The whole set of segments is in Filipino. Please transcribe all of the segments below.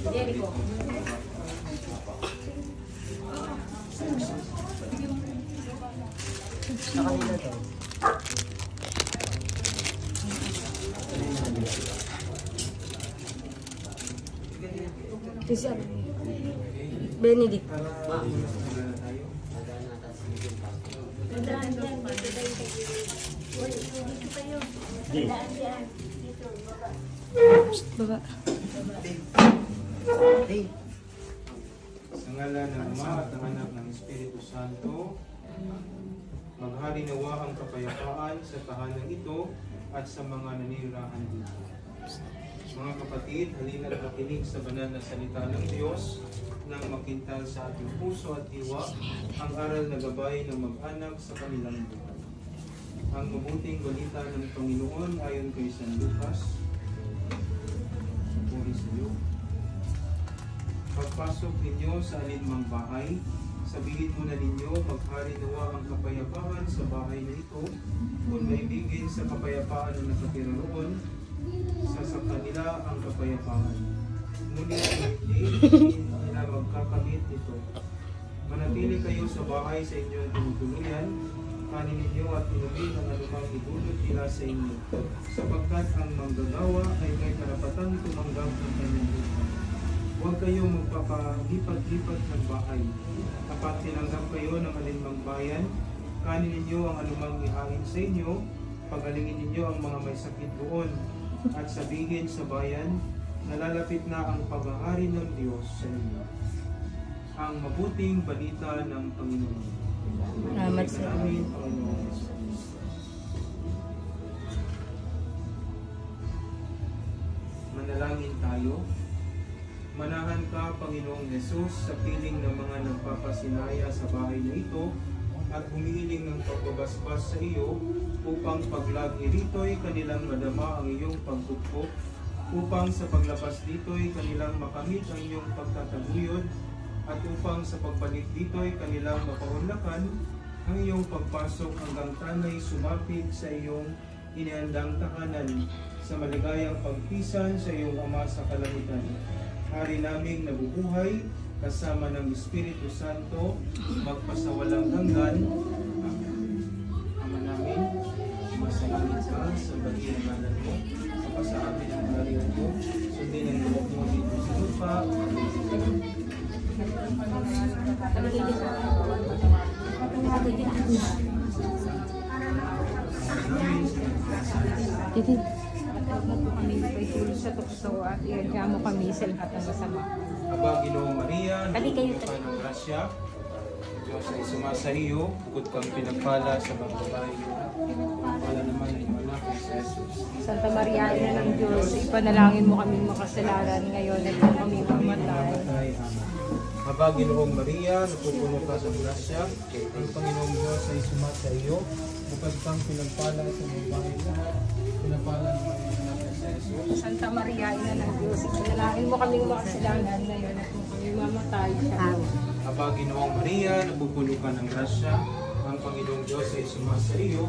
Jericho. Sa kanila to. Kasi Benedict. Baba. Sa ngalan ng Ama at ng Anak ng Espiritu Santo, maghari nawa ang kapayapaan sa tahanan ito at sa mga nanirahan dito. Mga kapatid, halina at makinig sa banal na salita ng Diyos nang makintal sa ating puso at diwa ang aral na gabay ng mag-anak sa kanilang buhay. Ang mabuting balita ng Panginoon ayon kay San Lucas. Puri sa iyo. Pagpasok ninyo sa alinmang bahay, sabihin muna ninyo, maghari nawa ang kapayapaan sa bahay na ito. Kung maibigin sa kapayapaan na nakatira roon, sasaktan nila ang kapayapaan. Ngunit hindi nila magkakamit ito. Manatili kayo sa bahay sa inyong tinutuluyan, kanin ninyo at inumin ang anumang idulot nila sa inyo, sapagkat ang manggagawa ay may karapatan tumanggap ng kanyang lupa. Huwag kayong magpapalipat-lipat ng bahay. Kapag tinanggap kayo ng alinmang bayan, kanin ninyo ang anumang ihain sa inyo, pagalingin ninyo ang mga may sakit doon, at sabihin sa bayan, nalalapit na ang paghahari ng Diyos sa inyo. Ang mabuting balita ng Panginoon. Salamat sa amin, Panginoon. Manalangin tayo. Manahan ka, Panginoong Hesus, sa piling ng mga nagpapasinaya sa bahay na ito at humihiling ng pagbabasbas sa iyo upang paglagi rito'y kanilang madama ang iyong pagtugtog, upang sa paglabas dito'y kanilang makamit ang iyong pagtataguyod, at upang sa pagbalik dito'y kanilang mapaunlakan ang iyong pagpasok hanggang tanay sumapit sa iyong inihandang tahanan sa maligayang pagpisan sa iyong Ama sa kalangitan. Hari naming nabubuhay, kasama ng Espiritu Santo, magpasawalang hanggan. Amen. Ama namin, masalangit ka sa bagay ng ngalan mo, sa amin ang harian mo, sundin ang loob mo dito sa lupa. Titi. Kami may tulong sa tukso at iadya mo kami sa lahat ng masama. Aba, Ginoong Maria, Kali kayo napupuno ka ng grasya, Diyos ay sumasa iyo, bukod kang pinagpala sa mga babae. Pinagpala naman ay anak ni Jesus. Santa Maria, Ina ng Diyos, ipanalangin mo kaming makasalanan ngayon at kung kami mamatay. Aba, Ginoong Maria, napupuno ka ng grasya, ang Panginoong Diyos ay sumasa iyo, bukod kang pinagpala sa mga babae lahat, pinagpala naman ay anak ni Jesus. Santa Maria, Ina ng Diyos, ipanalangin mo kaming makasalanan ngayon at kung kami mamatay. Aba, Ginoong Maria, napupuno ka ng grasya, ang Panginoong Diyos ay sumasa iyo,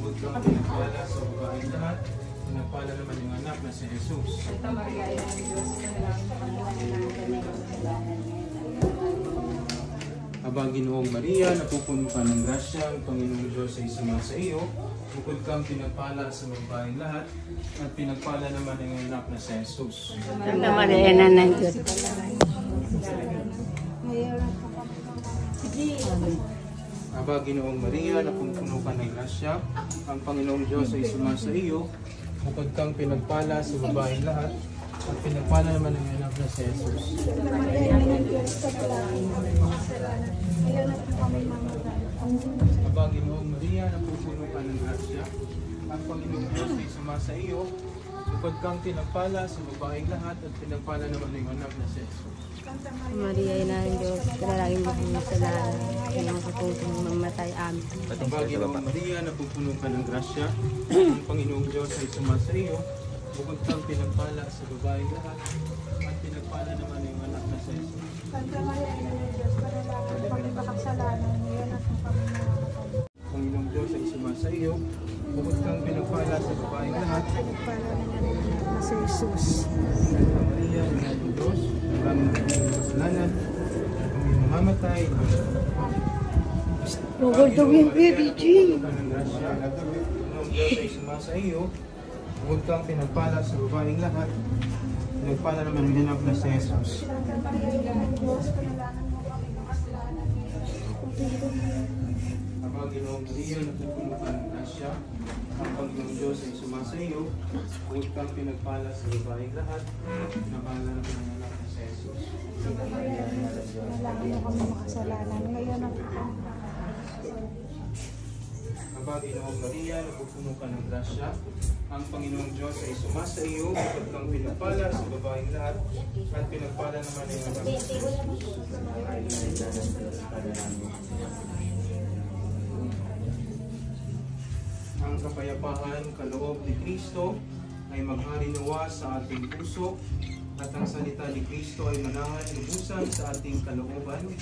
bukod kang pinagpala sa babae lahat, pinagpala naman yung anak na si Jesus. Santa Maria, Ina ng Diyos, ipanalangin mo kaming makasalanan. Aba, Ginoong Maria, napupuno ka ng grasya, ang Panginoong Diyos ay sumasa iyo, bukod kang pinagpala sa babaeng lahat, at pinagpala naman ang anak na si Jesus. Santa Maria, Ina ng Diyos. Aba, Ginoong Maria, napupuno ka ng grasya, ang Panginoong Diyos ay sumasa iyo, bukod kang pinagpala sa babaeng lahat, at pinagpala naman ang anak na si Jesus. Aba, Ginoong Maria, napupuno ka ng grasya, ang Panginoong Diyos ay sumasa iyo, bukod kang pinagpala sa babaeng lahat, at pinagpala naman ang anak na si Jesus. Maria, Ina ng Diyos, panalangin mo kami sa lahat. Kailangan ko kung mamatay amin. Aba, Ginoong Maria, napupuno ka ng grasya, ang Panginoong Diyos ay sumasa iyo, bukod kang pinagpala sa babaeng lahat, at pinagpala naman ang anak na si Jesus. Santa Maria, Ina ng Diyos, panalangin mo kami makasalanan ngayon at kung kami mamatay. Panginoong Diyos ay sumasa iyo, bukod kang pinagpala sa babaeng lahat, Pinagpala naman ang anak na si Jesus. Santa Maria, Ina ng Diyos, tatay. Bawal daw yung PBG. Ang grasya. Ang Diyos ay sumasa iyo. Huwag kang pinagpala sa babaeng lahat. Pinagpala naman ang anak na si Jesus. Kapag Ginoong Maria, napupuno ka ng grasya, ang Panginoong Diyos ay sumasa iyo. Huwag kang pinagpala sa babaeng lahat. Pinagpala naman ang anak na si Jesus. Kailangan mo kami makasalanan. Ngayon ang Kapag Ginoong Maria, napupuno ka ng grasya, ang Panginoong Diyos ay sumasa iyo, huwag kang pinagpala sa babaeng lahat, at pinagpala naman ang anak na si Jesus. Ang kapayapaan kaloob ni Kristo ay maghari nawa sa ating puso, at ang salita ni Kristo ay manahan lubusan sa ating kalooban,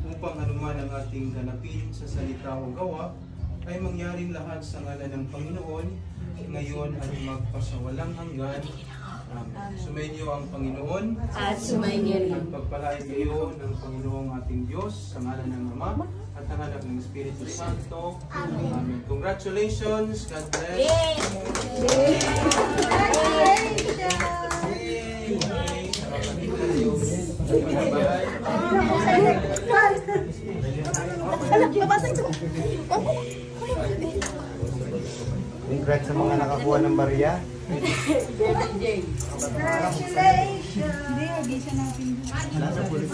upang anuman ang ating ganapin sa salita o gawa ay mangyaring lahat sa ngalan ng Panginoon, ngayon at magpasawalang hanggan. Amen. Sumainyo ang Panginoon At sumainyo rin. at pagpalain kayo ng Panginoong ating Diyos sa ngalan ng Ama at ng Anak ng Espiritu Santo. Amen. Congratulations. God bless. Congrats sa mga nakakuha ng barya. Hindi, agisa natin. Nasa police